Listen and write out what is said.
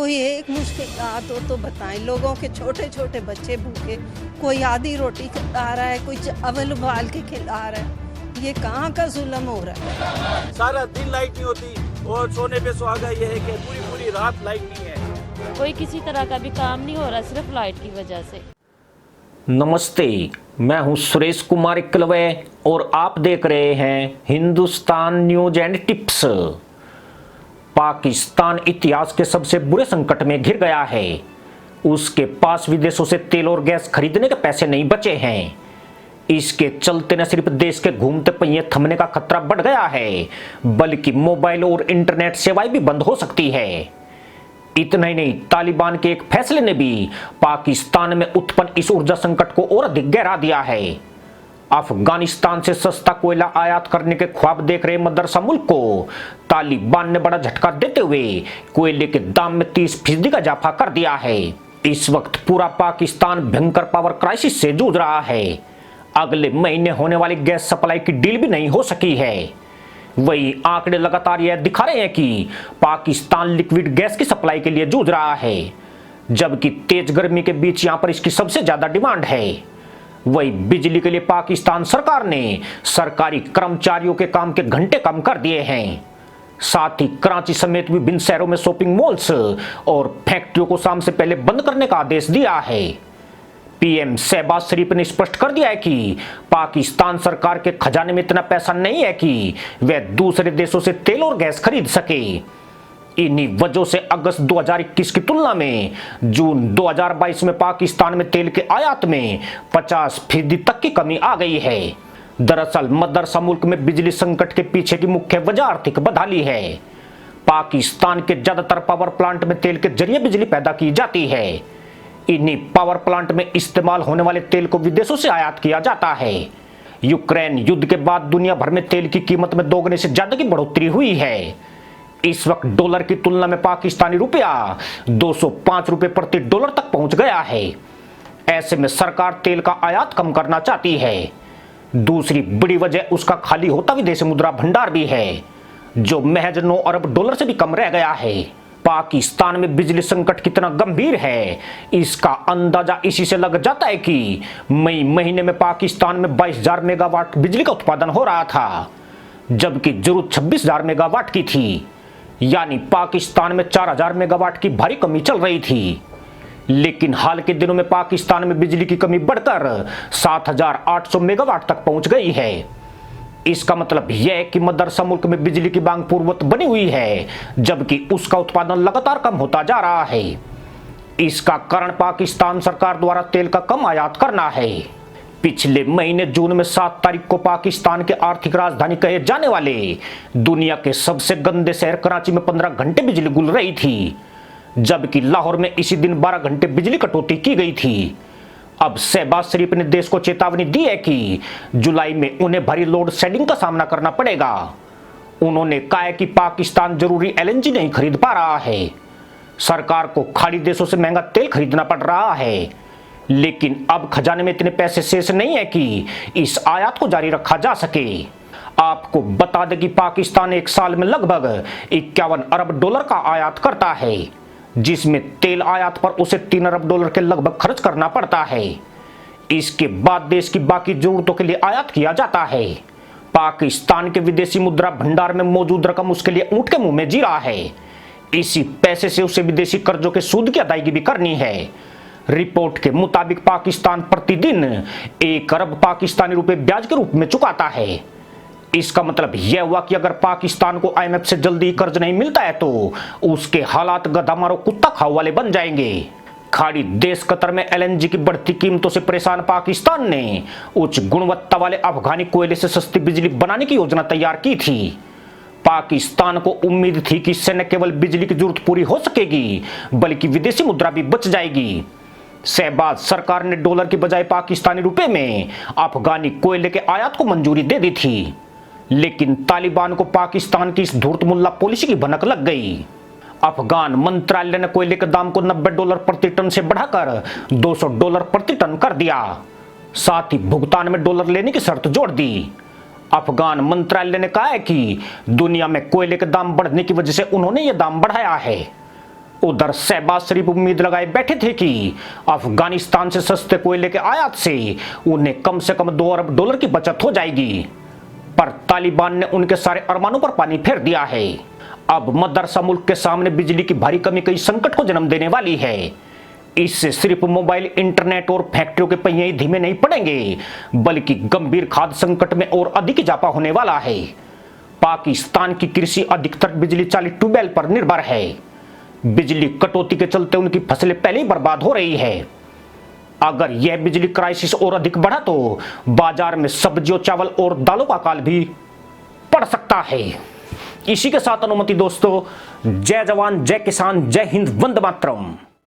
कोई एक मुश्किल तो बताएं। लोगों के छोटे छोटे बच्चे भूखे, कोई आधी रोटी खिला रहा है, कोई चावल उबाल के खिला रहा है। ये कहाँ का जुल्म हो रहा है? सारा दिन लाइट नहीं होती और सोने पे सुहागा ये है कि पूरी पूरी रात लाइट नहीं है। कोई किसी तरह का भी काम नहीं हो रहा, सिर्फ लाइट की वजह से। नमस्ते, मैं हूं सुरेश कुमार इकलवे और आप देख रहे हैं Hindustan news and tips. Pakistan इतिहास के सबसे बुरे संकट में घिर गया है। उसके पास विदेशों से तेल और गैस खरीदने के पैसे नहीं बचे हैं। इसके चलते न सिर्फ देश के घूमते पहिए थमने का खतरा बढ़ गया है, बल्कि मोबाइल और इंटरनेट सेवाएं भी बंद हो सकती है। इतना ही नहीं, तालिबान के एक फैसले ने भी पाकिस्तान में उत्पन्न इस ऊर्जा संकट को और अधिक गहरा दिया है। अफगानिस्तान से सस्ता कोयला आयात करने के ख्वाब देख रहे मदरसा मुल्क को तालिबान ने बड़ा झटका देते हुए कोयले के दाम में 30% का इजाफा कर दिया है। इस वक्त पूरा पाकिस्तान भयंकर पावर क्राइसिस से जूझ रहा है। अगले महीने होने वाली गैस सप्लाई की डील भी नहीं हो सकी है। वही आंकड़े लगातार यह दिखा रहे हैं कि पाकिस्तान लिक्विड गैस की सप्लाई के लिए जूझ रहा है, जबकि तेज गर्मी के बीच यहां पर इसकी सबसे ज्यादा डिमांड है। वही बिजली के लिए पाकिस्तान सरकार ने सरकारी कर्मचारियों के काम के घंटे कम कर दिए हैं। साथ ही कराची समेत विभिन्न शहरों में शॉपिंग मॉल्स और फैक्ट्रियों को शाम से पहले बंद करने का आदेश दिया है। पीएम शहबाज शरीफ ने स्पष्ट कर दिया है कि पाकिस्तान सरकार के खजाने में इतना पैसा नहीं है कि वह दूसरे देशों से तेल और गैस खरीद सके। इन्हीं वजहों से अगस्त 2021 की तुलना में जून 2022 में पाकिस्तान में तेल के आयात में 50% तक की कमी आ गई है। दरअसल मदरसा मुल्क में बिजली संकट के पीछे की मुख्य वजह आर्थिक बदहाली है। पाकिस्तान के ज्यादातर पावर प्लांट में तेल के जरिए बिजली पैदा की जाती है। इन्हीं पावर प्लांट में इस्तेमाल होने वाले तेल को विदेशों से आयात किया जाता है। यूक्रेन युद्ध के बाद दुनिया भर में तेल की कीमत में दोगुने से ज्यादा की बढ़ोतरी हुई है। इस वक्त डॉलर की तुलना में पाकिस्तानी रुपया 205 रुपए प्रति डॉलर तक पहुंच गया है। ऐसे में सरकार तेल का आयात कम करना चाहती है। दूसरी बड़ी वजह उसका खाली होता विदेशी मुद्रा भंडार भी है, जो महज 9 अरब डॉलर से भी कम रह गया है। पाकिस्तान में बिजली संकट कितना गंभीर है, इसका अंदाजा इसी से लग जाता है कि मई महीने में पाकिस्तान में 22,000 मेगावाट बिजली का उत्पादन हो रहा था, जबकि जरूरत 26,000 मेगावाट की थी। यानी पाकिस्तान में 4,000 मेगावाट की भारी कमी चल रही थी। लेकिन हाल के दिनों में पाकिस्तान में बिजली की कमी बढ़कर 7,800 मेगावाट तक पहुंच गई है। इसका मतलब यह है कि मदरसा मुल्क में बिजली की मांग पूर्ववत बनी हुई है, जबकि उसका उत्पादन लगातार कम होता जा रहा है। इसका कारण पाकिस्तान सरकार द्वारा तेल का कम आयात करना है। पिछले महीने जून में 7 तारीख को पाकिस्तान के आर्थिक राजधानी कहे जाने वाले दुनिया के सबसे गंदे शहर कराची में 15 घंटे बिजली गुल रही थी, जबकि लाहौर में इसी दिन 12 घंटे बिजली कटौती की गई थी। अब शहबाज शरीफ ने देश को चेतावनी दी है कि जुलाई में उन्हें भारी लोड शेडिंग का सामना करना पड़ेगा। उन्होंने कहा है कि पाकिस्तान जरूरी एलएनजी नहीं खरीद पा रहा है। सरकार को खाड़ी देशों से महंगा तेल खरीदना पड़ रहा है, लेकिन अब खजाने में इतने पैसे शेष नहीं है कि इस आयात को जारी रखा जा सके। आपको बता दें कि पाकिस्तान एक साल में लगभग 51 अरब डॉलर का आयात करता है, जिसमें तेल आयात पर उसे 3 अरब डॉलर के लगभग खर्च करना पड़ता है। इसके बाद देश की बाकी जरूरतों के लिए आयात किया जाता है। पाकिस्तान के विदेशी मुद्रा भंडार में मौजूद रकम उसके लिए ऊंट के मुंह में जी रहा है। इसी पैसे से उसे विदेशी कर्जों के सूद की अदायगी भी करनी है। रिपोर्ट के मुताबिक पाकिस्तान प्रतिदिन 1 अरब पाकिस्तानी रुपए ब्याज के रूप में चुकाता है। इसका मतलब यह हुआ कि अगर पाकिस्तान को आईएमएफ से जल्दी कर्ज नहीं मिलता है तो उसके हालात गधा मारो कुत्ता खाओ वाले बन जाएंगे। खाड़ी देश कतर में एलएनजी की बढ़ती कीमतों से परेशान पाकिस्तान ने उच्च गुणवत्ता वाले अफगानी कोयले से सस्ती बिजली बनाने की योजना तैयार की थी। पाकिस्तान को उम्मीद थी कि इससे न केवल बिजली की जरूरत पूरी हो सकेगी, बल्कि विदेशी मुद्रा भी बच जाएगी। शहबाज सरकार ने डॉलर की बजाय पाकिस्तानी रुपए में अफगानी कोयले के आयात को मंजूरी दे दी थी, लेकिन तालिबान को पाकिस्तान की इस धूर्त मुल्ला पॉलिसी की भनक लग गई। अफगान मंत्रालय ने कोयले के दाम को $90 प्रति टन से बढ़ाकर $200 प्रति टन कर दिया। साथ ही भुगतान में डॉलर लेने की शर्त जोड़ दी। अफगान मंत्रालय ने कहा है कि दुनिया में कोयले के दाम बढ़ने की वजह से उन्होंने ये दाम बढ़ाया है। उधर शहबाज शरीफ उम्मीद लगाए बैठे थे कि अफगानिस्तान से सस्ते कोयले के आयात से उन्हें कम से कम $2 अरब की बचत हो जाएगी, पर तालिबान ने उनके सारे अरमानों पर पानी फेर दिया है। अब मदरसा मुल्क के सामने बिजली की भारी कमी कई संकट को जन्म देने वाली है। इससे सिर्फ मोबाइल, इंटरनेट और फैक्ट्रियों के पहिए ही धीमे नहीं पड़ेंगे, बल्कि गंभीर खाद्य संकट में और अधिक इजाफा होने वाला है। पाकिस्तान की कृषि अधिकतर बिजली चालित ट्यूबवेल पर निर्भर है। बिजली कटौती के चलते उनकी फसलें पहले ही बर्बाद हो रही है। अगर यह बिजली क्राइसिस और अधिक बढ़ा तो बाजार में सब्जियों, चावल और दालों का अकाल भी पड़ सकता है। इसी के साथ अनुमति दोस्तों, जय जवान, जय किसान, जय हिंद, वंदे मातरम।